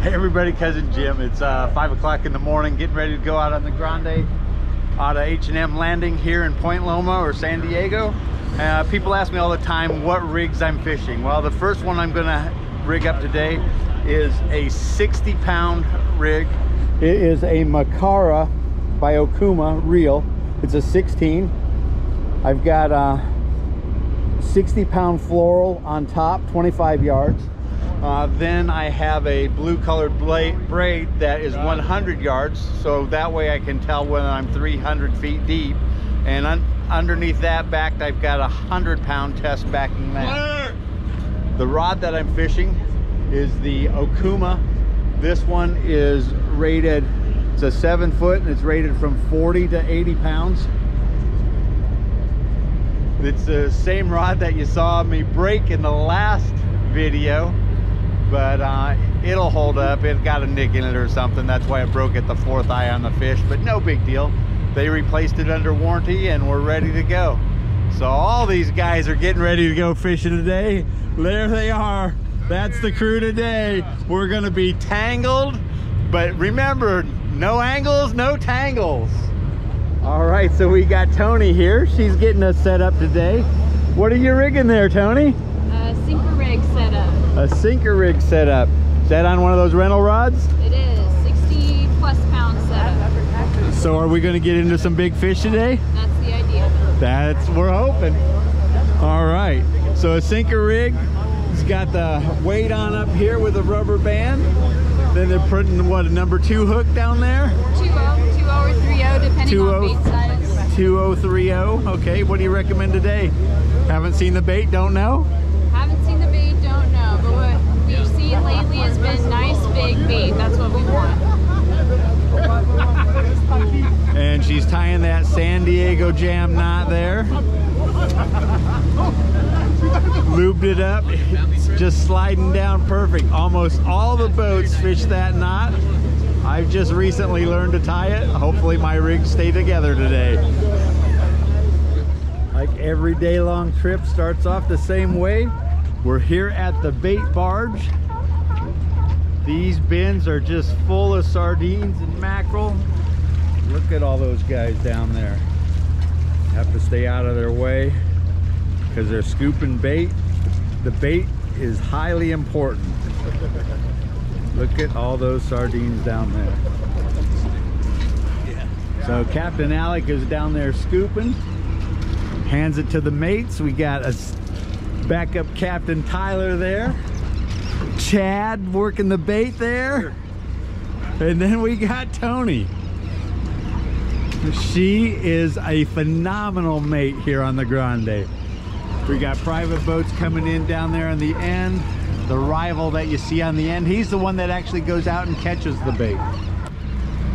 Hey everybody, Cousin Jim. It's 5 o'clock in the morning, getting ready to go out on the Grande out of H&M Landing here in Point Loma or San Diego. People ask me all the time what rigs I'm fishing. Well, the first one I'm gonna rig up today is a 60-pound rig. It is a Makara by Okuma reel. It's a 16. I've got a 60-pound floral on top, 25 yards. Then I have a blue colored braid that is 100 yards, so that way I can tell when I'm 300 feet deep. And underneath that backed, I've got a 100-pound test backing that. The rod that I'm fishing is the Okuma. This one is rated, it's a 7-foot, and it's rated from 40 to 80 pounds. It's the same rod that you saw me break in the last video, but it'll hold up. It got a nick in it or something. That's why it broke at the fourth eye on the fish, but no big deal. They replaced it under warranty and we're ready to go. So all these guys are getting ready to go fishing today. There they are. That's the crew today. We're gonna be tangled, but remember, no angles, no tangles. All right, so we got Tony here. She's getting us set up today. What are you rigging there, Tony? A sinker rig setup. A sinker rig setup. Is that on one of those rental rods? It is 60+ pound setup. So are we going to get into some big fish today? That's the idea. We're hoping. All right. So a sinker rig. It's got the weight on up here with a rubber band. Then they're putting what, a number 2 hook down there? 2-0 or 3-0 depending on bait size. 2030. Okay. What do you recommend today? Haven't seen the bait, don't know? Haven't seen the bait, don't know. But what we've seen lately has been nice big bait. That's what we want. And she's tying that San Diego jam knot there. Lubed it up. It's just sliding down perfect. Almost all the boats fish that knot. I've just recently learned to tie it. Hopefully my rigs stay together today. Like every day-long trip starts off the same way. We're here at the bait barge. These bins are just full of sardines and mackerel. Look at all those guys down there. Have to stay out of their way because they're scooping bait. The bait is highly important. Look at all those sardines down there. So Captain Alec is down there scooping. Hands it to the mates. We got a backup Captain Tyler there. Chad working the bait there. And then we got Tony. She is a phenomenal mate here on the Grande. We got private boats coming in down there on the end. The rival that you see on the end, he's the one that actually goes out and catches the bait.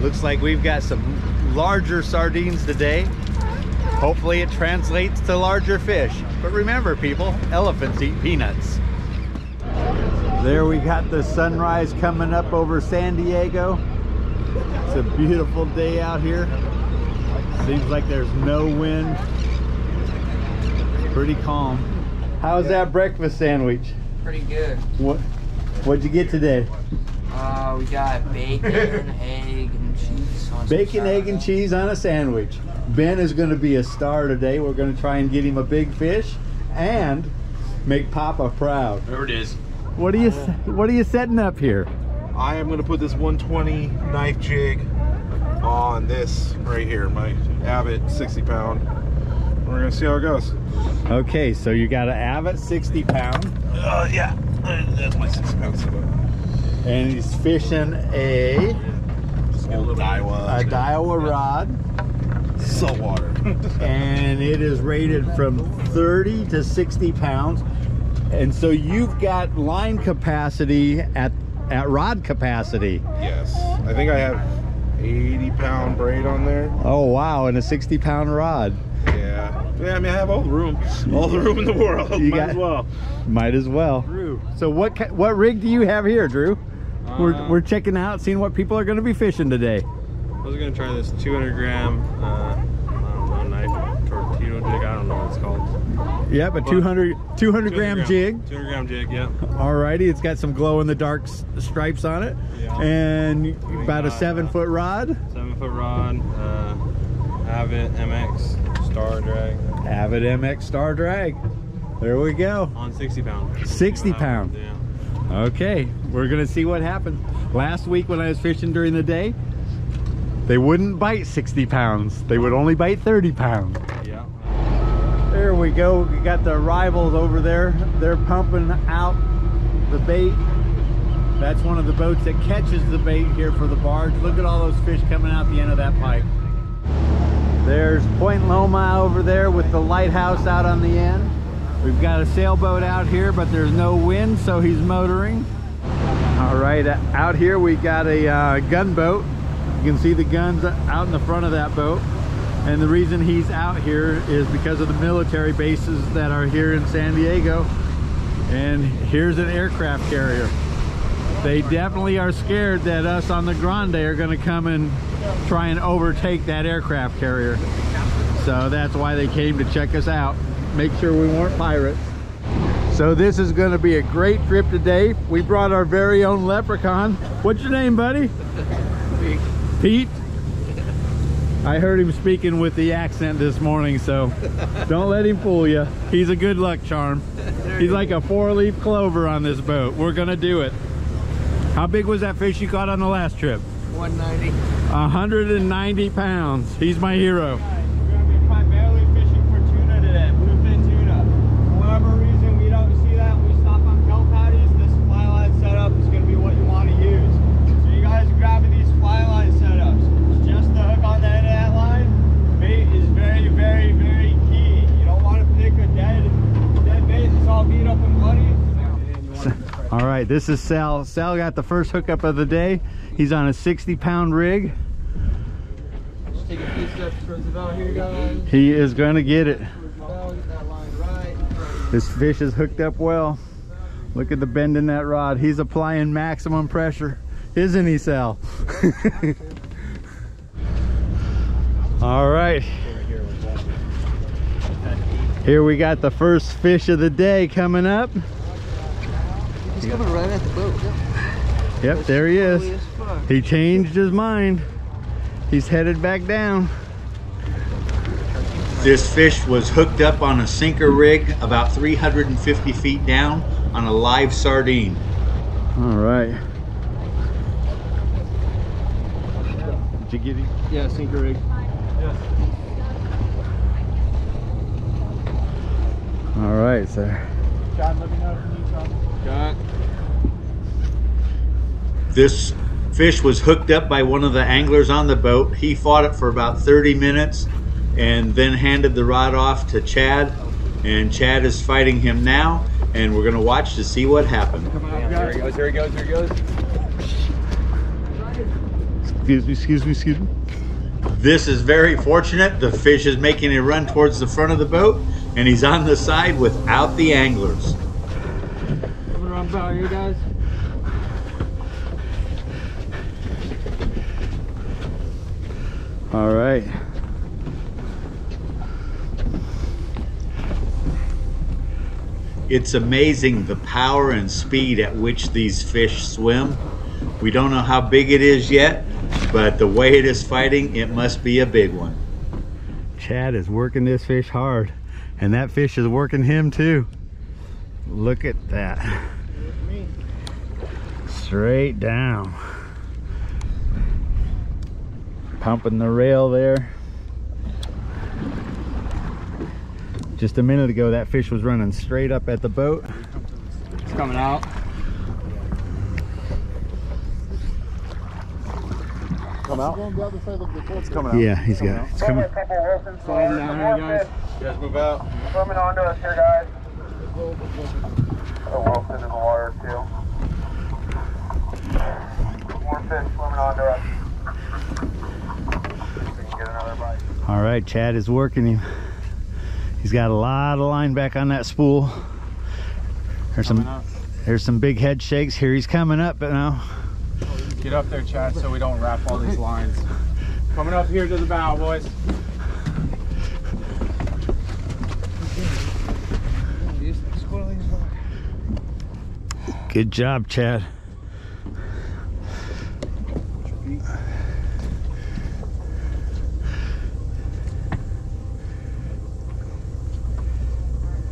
Looks like we've got some larger sardines today. Hopefully it translates to larger fish. But remember people, elephants eat peanuts. There we got the sunrise coming up over San Diego. It's a beautiful day out here. Seems like there's no wind. Pretty calm. How's that breakfast sandwich? Pretty good. What'd you get today? We got bacon, egg, and cheese. Bacon, egg, and cheese on a sandwich. Ben is going to be a star today. We're going to try and get him a big fish and make Papa proud. There it is. What are you setting up here? I am going to put this 120 knife jig on this right here, my Abbott 60-pound. We're going to see how it goes. Okay, so you got an Abbott 60-pound. Yeah, that's my 60-pound setup. And he's fishing a Daiwa rod. Saltwater. And it is rated from 30 to 60 pounds. And so you've got line capacity at rod capacity. Yes. I think I have 80-pound braid on there. Oh, wow. And a 60-pound rod. Yeah. I mean, I have all the room in the world. Might as well. Drew. So what rig do you have here, Drew? We're checking out, seeing what people are going to be fishing today. I was going to try this 200-gram knife torpedo jig. I don't don't know what it's called. Yep, a 200 gram jig. 200 gram jig, yeah. Alrighty, it's got some glow in the dark stripes on it. Yeah. And about a 7-foot rod. 7-foot rod, Avid MX Star Drag. Avid MX Star Drag. There we go. On 60 pound. 60 pound. Yeah. Okay, we're gonna see what happens. Last week when I was fishing during the day, they wouldn't bite 60 pounds. They would only bite 30 pounds. Yeah. There we go. We got the arrivals over there. They're pumping out the bait. That's one of the boats that catches the bait here for the barge. Look at all those fish coming out the end of that pipe. There's Point Loma over there with the lighthouse out on the end. We've got a sailboat out here, but there's no wind, so he's motoring. All right, out here we got a gunboat. You can see the guns out in the front of that boat. And the reason he's out here is because of the military bases that are here in San Diego. And here's an aircraft carrier. They definitely are scared that us on the Grande are gonna come and try and overtake that aircraft carrier. So that's why they came to check us out, make sure we weren't pirates. So this is gonna be a great trip today. We brought our very own leprechaun. What's your name, buddy? Pete? I heard him speaking with the accent this morning, so don't let him fool you. He's a good luck charm. He's like a 4-leaf clover on this boat. We're gonna do it. How big was that fish you caught on the last trip? 190. 190 pounds. He's my hero. We're gonna be primarily fishing for tuna today, bluefin tuna. For whatever reason we don't see that, we stop on kelp patties. This fly line setup is gonna be what you want to use. So you guys are grabbing these fly line setups. It's just the hook on the end of that line. Bait is very, very, very key. You don't want to pick a dead bait that's all beat up and bloody. All right, this is Sal. Sal got the first hookup of the day. He's on a 60-pound rig. Just take a few steps towards the bow here, guys. He is gonna get it. Get that line right. This fish is hooked up well. Look at the bend in that rod. He's applying maximum pressure. Isn't he, Sal? All right. Here we got the first fish of the day coming up. He's coming right at the boat. Yep, there he is. He changed his mind. He's headed back down. This fish was hooked up on a sinker rig about 350 feet down on a live sardine. All right. Did you get him? Yeah, sinker rig. All right, sir. John, let me know if you need something. John. This fish was hooked up by one of the anglers on the boat. He fought it for about 30 minutes and then handed the rod off to Chad. And Chad is fighting him now, and we're gonna watch to see what happens. Here he goes, here he goes, here he goes. Excuse me. This is very fortunate. The fish is making a run towards the front of the boat, and he's on the side without the anglers. Coming around bow here, guys. All right. It's amazing the power and speed at which these fish swim. We don't know how big it is yet, but the way it is fighting, it must be a big one. Chad is working this fish hard, and that fish is working him too. Look at that. Straight down. Pumping the rail there. Just a minute ago, that fish was running straight up at the boat. It's coming out. Come out? It's coming out. Yeah, he's got it. It's coming. Slowing down here, guys. You guys move out. Swimming onto us here, guys. The wolf's into the water, too. More fish swimming onto us. We can get another bite. All right, Chad is working him. He's got a lot of line back on that spool. There's some big head shakes. Here he's coming up now. Get up there, Chad, so we don't wrap all these lines. Coming up here to the bow, boys. Good job, Chad. Need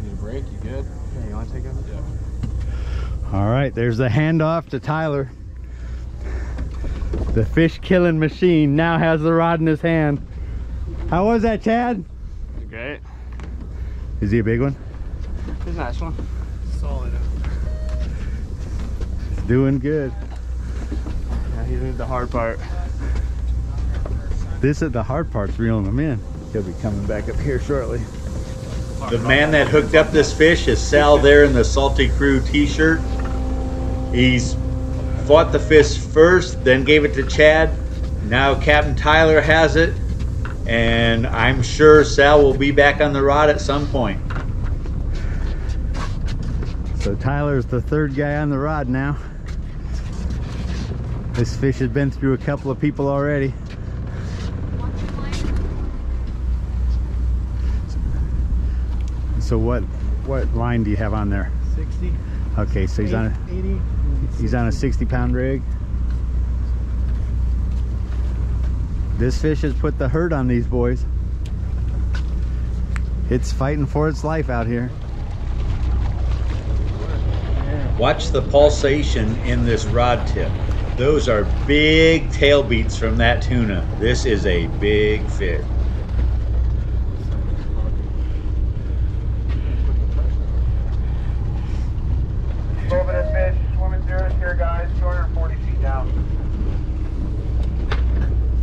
a break? You good? Yeah, you want to take it? Yeah. All right, there's the handoff to Tyler. The fish killing machine now has the rod in his hand. How was that, Chad? Great. Is he a big one? It's a nice one. Solid. He's doing good. Yeah, he's in the hard part. This is the hard part's reeling him in. He'll be coming back up here shortly. The man that hooked up this fish is Sal there in the Salty Crew t-shirt. He's fought the fish first, then gave it to Chad. Now Captain Tyler has it, and I'm sure Sal will be back on the rod at some point. So Tyler's the third guy on the rod now. This fish has been through a couple of people already. So what line do you have on there? 60. Okay, so he's on a 80. He's on a 60-pound rig. This fish has put the hurt on these boys. It's fighting for its life out here. Watch the pulsation in this rod tip. Those are big tail beats from that tuna. This is a big fish. Over this fish, swimming through us here, guys, 240 feet down.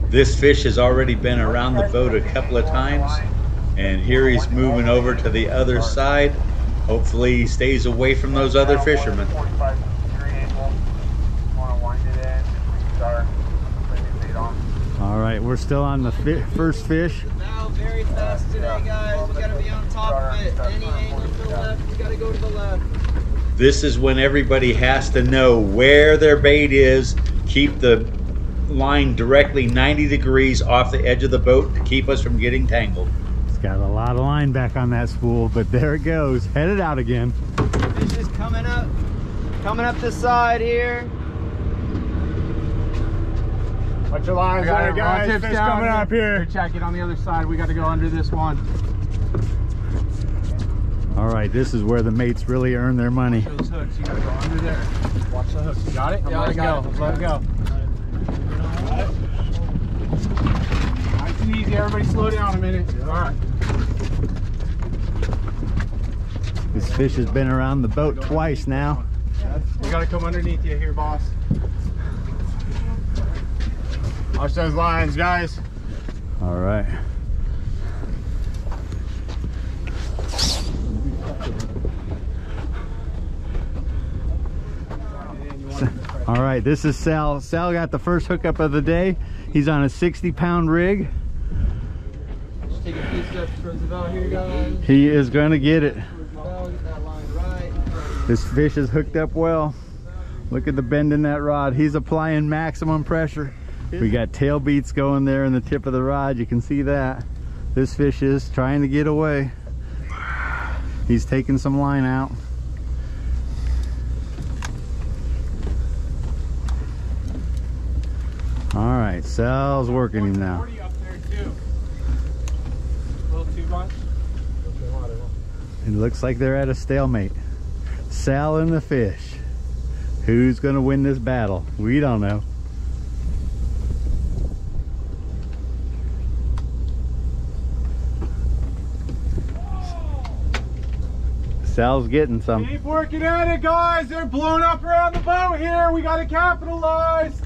This fish has already been around the boat a couple of times, and here he's moving over to the other side. Hopefully he stays away from those other fishermen. 45 degree angle. Want to wind it in and restart. Put your bait on. All right, we're still on the first fish. Now very fast today, guys. We gotta be on top of it. Any angle to the left, we gotta go to the left. This is when everybody has to know where their bait is. Keep the line directly 90 degrees off the edge of the boat to keep us from getting tangled. It's got a lot of line back on that spool, but there it goes, headed out again. Fish is coming up the side here. Watch your lines there, guys. Fish coming up here. Check it on the other side. We got to go under this one. All right, this is where the mates really earn their money. Those hooks, you got to go under there. Watch the hooks. You got it? Yeah, Let it go. Let it go. Nice and easy. Everybody slow down a minute. All right. This fish has been around the boat twice now. We got to come underneath you here, boss. Watch those lines, guys. All right. All right, this is Sal. Sal got the first hookup of the day. He's on a 60-pound rig. Just take a few steps towards the bow here, guys. He is going to get it. Towards the bow, get that line right. This fish is hooked up well. Look at the bend in that rod. He's applying maximum pressure. We got tail beats going there in the tip of the rod. You can see that. This fish is trying to get away. He's taking some line out. All right, Sal's working him now. Up there too. A little too much. It looks like they're at a stalemate. Sal and the fish. Who's gonna win this battle? We don't know. Sal's getting some. Keep working at it, guys. They're blowing up around the boat here. We got to capitalize.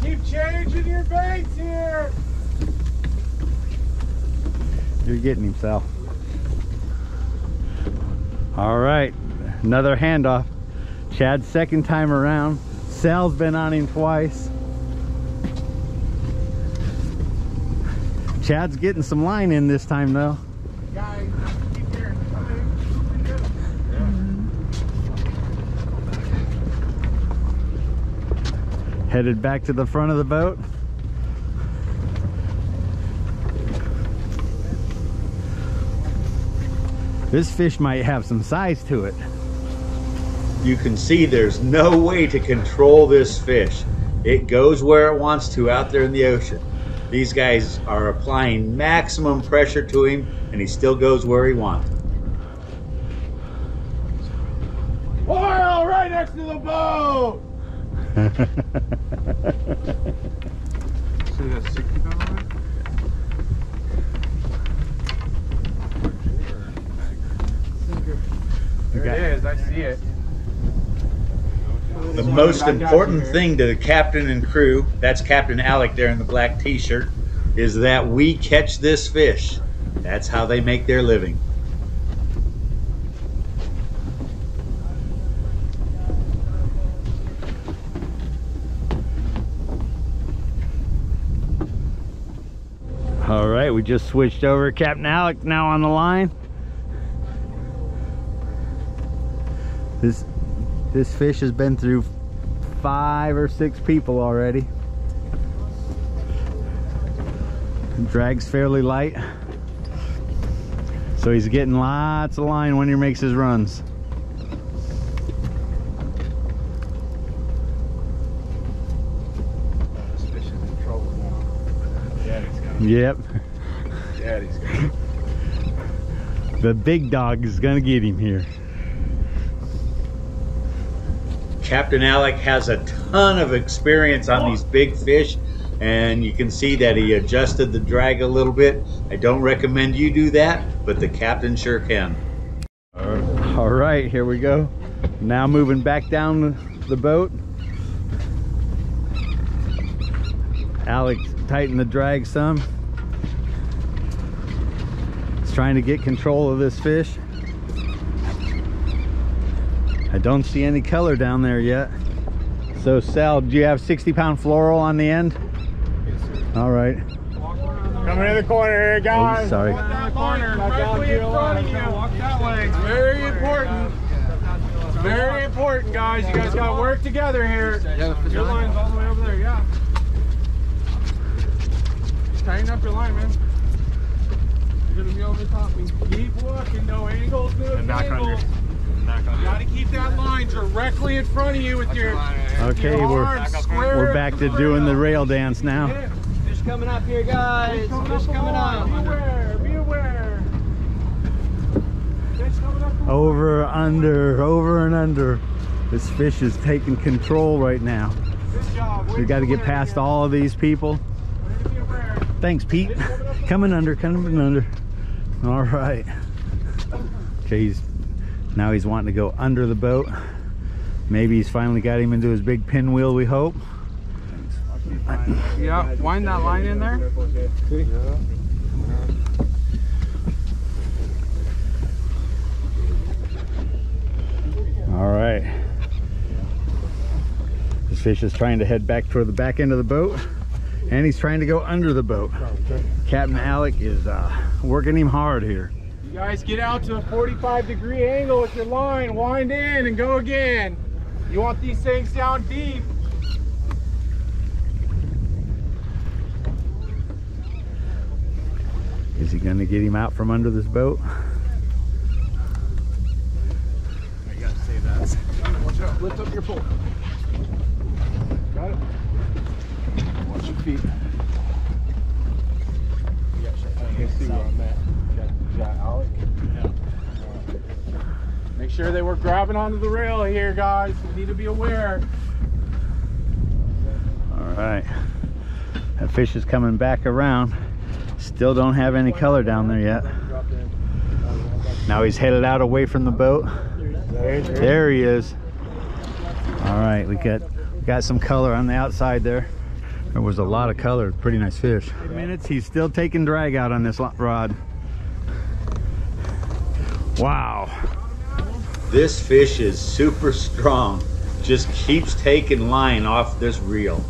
Keep changing your baits here. You're getting him, Sal. All right, another handoff. Chad's second time around. Sal's been on him twice. Chad's getting some line in this time though. Guys, keep here. Headed back to the front of the boat. This fish might have some size to it. you can see there's no way to control this fish. It goes where it wants to out there in the ocean. These guys are applying maximum pressure to him, and he still goes where he wants. Oil right next to the boat! So that's 60 pound on it? There it is, I see it. The most important thing to the captain and crew, that's Captain Alec there in the black t-shirt, is that we catch this fish. That's how they make their living. All right, we just switched over. Captain Alec now on the line. This fish has been through 5 or 6 people already. Drag's fairly light, so he's getting lots of line when he makes his runs. This fish is in trouble now. Daddy's coming. Yep. Daddy's coming. The big dog is gonna get him here. Captain Alec has a ton of experience on these big fish, and you can see that he adjusted the drag a little bit. I don't recommend you do that, but the captain sure can. All right, here we go. Now moving back down the boat. Alex tightened the drag some. He's trying to get control of this fish. I don't see any color down there yet. So Sal, do you have 60-pound fluoral on the end? Yes, sir. All right. Coming in the corner here, guys. Oh, sorry. Walk that corner, directly in front of you. Walk that way. It's very important. It's very important, guys. You guys got to work together here. Your line's all the way over there, yeah. Tighten up your line, man. You're gonna be over the top. Keep walking, no angles, no angles. You gotta keep that line directly in front of you with your Okay, we're back to doing the rail dance now. Fish coming up here, guys. Fish coming up. Be aware, be aware. Fish coming up. Over, under, over and under. This fish is taking control right now. Good job. We got to get past all of these people. Be aware. Thanks, Pete. Coming under, coming under. All right. Okay, now he's wanting to go under the boat. Maybe he's finally got him into his big pinwheel, we hope. Yeah, wind that line in there. All right. This fish is trying to head back toward the back end of the boat, and he's trying to go under the boat. Captain Alec is working him hard here. You guys get out to a 45-degree angle with your line, wind in and go again. You want these things down deep. Is he gonna get him out from under this boat? I gotta say that. Watch out, lift up your pole. Got it? Watch your feet. I can't see where I'm at. Got Alec? Yeah. Make sure they were grabbing onto the rail here, guys. We need to be aware. All right. That fish is coming back around. Still don't have any color down there yet. Now he's headed out away from the boat. There he is. All right, we got some color on the outside there. There was a lot of color. Pretty nice fish. 8 minutes. He's still taking drag out on this rod. Wow. This fish is super strong. Just keeps taking line off this reel.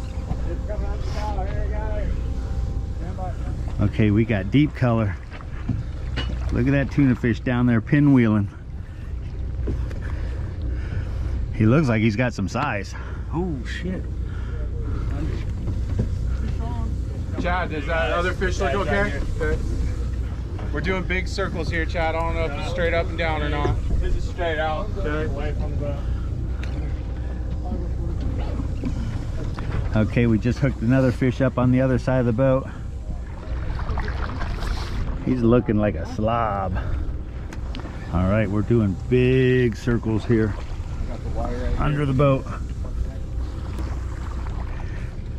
Okay, we got deep color. Look at that tuna fish down there pinwheeling. He looks like he's got some size. Oh shit. Chad, does that other fish look okay? Okay. We're doing big circles here, Chad. I don't know if it's straight up and down or not. This is straight out. Okay. Away from the boat. Okay, we just hooked another fish up on the other side of the boat. He's looking like a slob. All right, we're doing big circles here under the boat.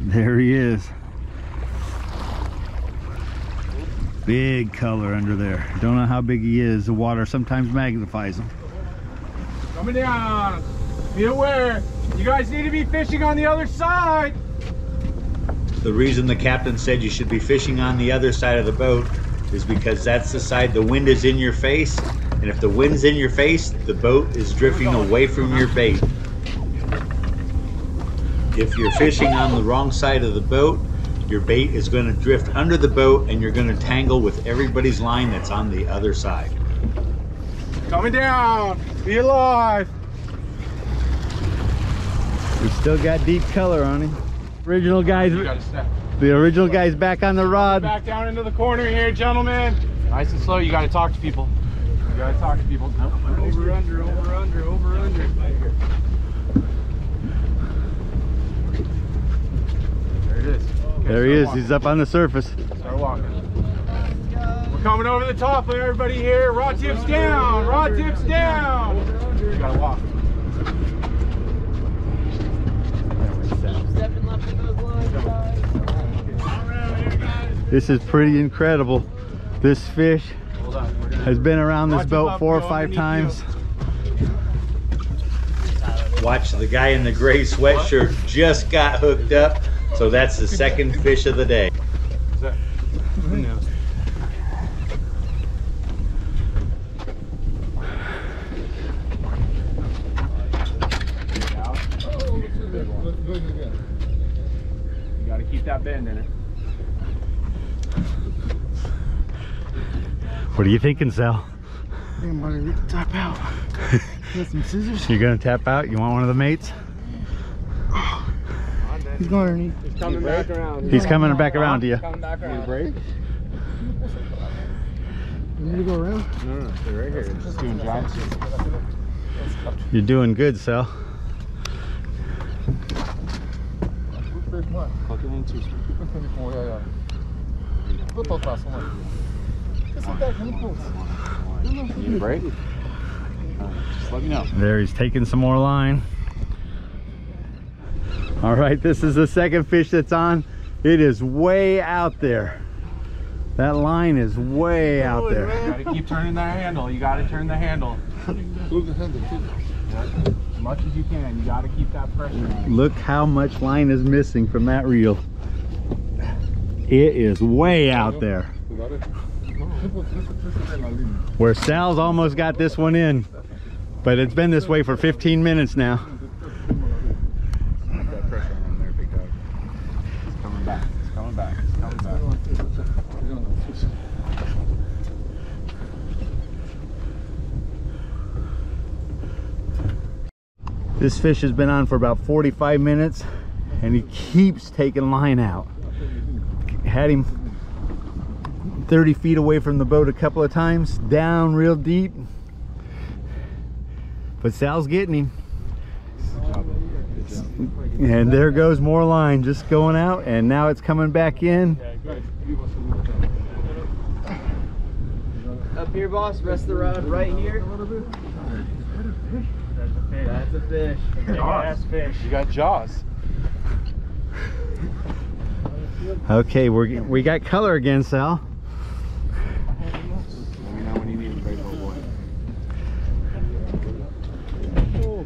There he is. Big color under there. Don't know how big he is. The water sometimes magnifies him. Coming down. Be aware. You guys need to be fishing on the other side. The reason the captain said you should be fishing on the other side of the boat is because that's the side the wind is in your face, and if the wind's in your face, the boat is drifting away from your bait. If you're fishing on the wrong side of the boat, your bait is going to drift under the boat and you're going to tangle with everybody's line that's on the other side. Coming down. Be alive. We still got deep color on him. Original guys. You gotta step. The original guy's back on the rod. Back down into the corner here, gentlemen. Nice and slow. You gotta talk to people. You gotta talk to people. Nope. Over, under, over, under, over, under. There it is. Okay, There he is. walking. He's up on the surface. Start walking. We're coming over the top of everybody here. Rod tips down. Rod tips down. You gotta walk. Stepping left of those lines, guys. This is pretty incredible. This fish Hold on. has been around this Watch boat him up, 4 or go 5 underneath times. Watch, the guy in the gray sweatshirt just got hooked up, so that's the second fish of the day. What's that? Who knows? You gotta keep that bend in it. What are you thinking, Sal? I'm gonna tap out. Got some scissors. You're gonna tap out? You want one of the mates? He's going underneath. He's coming back around. He's coming back around to you. Coming back around. Break. You need to go around? No, they're right here. Just doing jobs. You're doing good, Sal. Hook it in too. Need a break? Just let me know. There, he's taking some more line. All right, this is the second fish that's on. It is way out there. That line is way out there. You gotta keep turning that handle. You gotta turn the handle. Move the handle too. As much as you can. You gotta keep that pressure on. Look how much line is missing from that reel. It is way out there. Where Sal's almost got this one in, but it's been this way for 15 minutes now. Put that pressure on there, big dog. It's coming back. It's coming back. It's coming back. This fish has been on for about 45 minutes and he keeps taking line out. Had him 30 feet away from the boat a couple of times, down real deep. But Sal's getting him. And there goes more line just going out, and now it's coming back in. Up here, boss. Rest the rod right here. That's a fish. Jaws. Fish. You got jaws. Okay, we got color again, Sal. Let me know when you need a break, old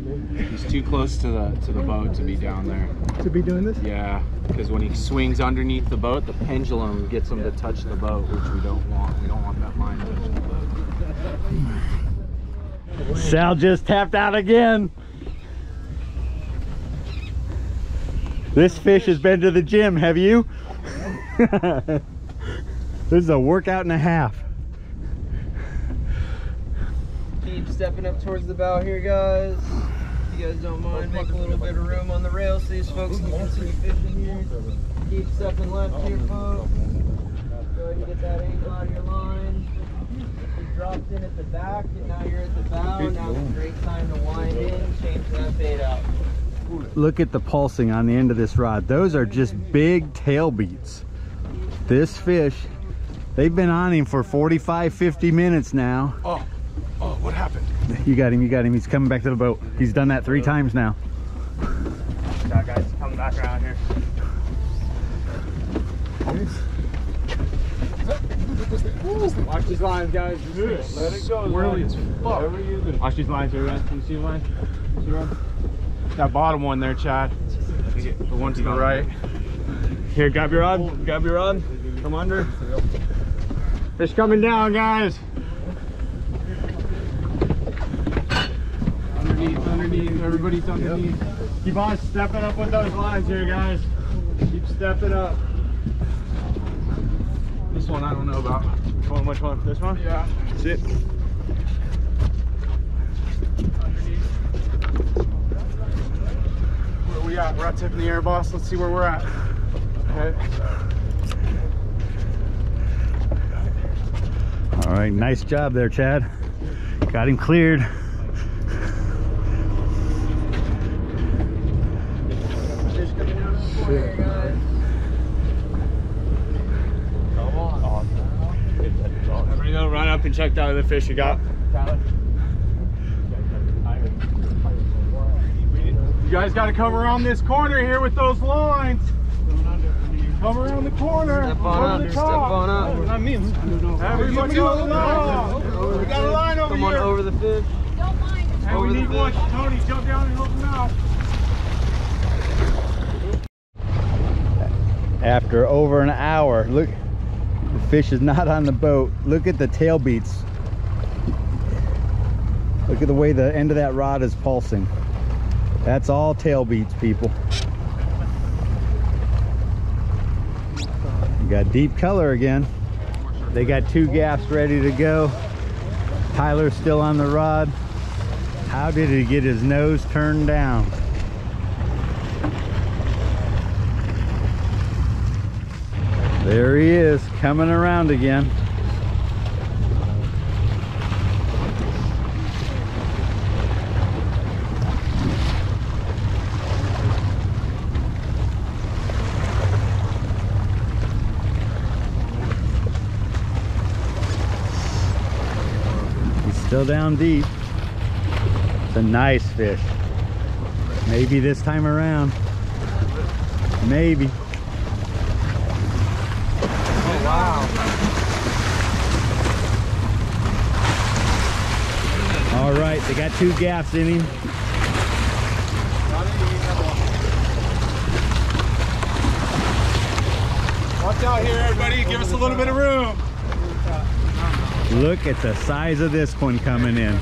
boy. He's too close to the boat to be down there. To be doing this? Yeah, because when he swings underneath the boat, the pendulum gets him to touch the boat, which we don't want. We don't want that line touching the boat. Sal just tapped out again. This fish has been to the gym, have you? This is a workout and a half. Keep stepping up towards the bow here, guys. If you guys don't mind, make a little bit of room on the rail so these folks can continue fishing here. Keep stepping left here, folks. Go ahead and get that angle out of your line. You dropped in at the back, and now you're at the bow. Now it's a great time to wind in, change that bait out. look at the pulsing on the end of this rod. Those are just big tail beats. This fish, they've been on him for 45, 50 minutes now. Oh, what happened? You got him, you got him. He's coming back to the boat. He's done that 3 times now. That guy's coming back around here. Watch these lines, guys. Let it go. Whirly as fuck. Watch these lines here, guys. Can you see the line? You see one? That bottom one there, Chad. The one to the right. Here, grab your rod. Grab your rod. Come under. Fish coming down, guys. Underneath. Everybody's underneath. Keep on stepping up with those lines here, guys. Keep stepping up. This one I don't know about. Which one? This one? Yeah. Sit. Underneath. Where are we at? We're at tip in the air, boss. Let's see where we're at. Okay. All right, nice job there, Chad. Got him cleared. Fish coming down the corner here, guys. Everybody go run up and check out the fish you got. You guys got to come around this corner here with those lines. Come around the corner. Step on up. Step on up. Not me. Everybody over the line. We got a line over Come here. on over the fish. Don't mind. Hey, we need one. Tony, jump down and help him out. After over an hour, look, the fish is not on the boat. Look at the tail beats. Look at the way the end of that rod is pulsing. That's all tail beats, people. You got deep color again. They got 2 gaffs ready to go. Tyler's still on the rod. How did he get his nose turned down? There he is, coming around again. He's still down deep. It's a nice fish. Maybe this time around. Maybe. All right, they got 2 gaffs in him. Watch out here, everybody. Give us a little bit of room. Look at the size of this one coming in.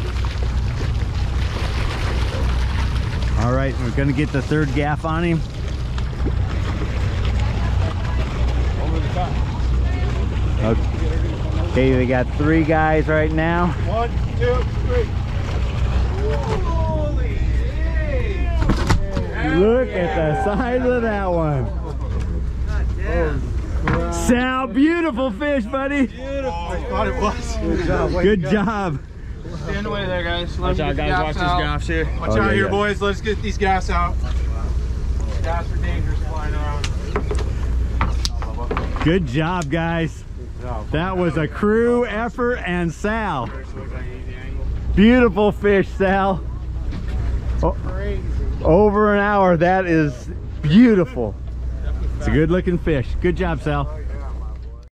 All right, we're gonna get the 3rd gaff on him. Over the top. Okay, they got 3 guys right now. 1, 2, 3. Holy shit! Look at the size of that one. Sal, beautiful fish, buddy. Beautiful. I thought it was. Good job. Good job. Stand away there, guys. Watch out, guys. Watch these gaffs here. Watch Oh, out yeah, here, yeah. boys. Let's get these gas out. Gaffs are dangerous flying around. Good job, guys. That was a crew effort and Sal. Beautiful fish, Sal. Over an hour. That is beautiful. It's a good looking fish. Good job, Sal.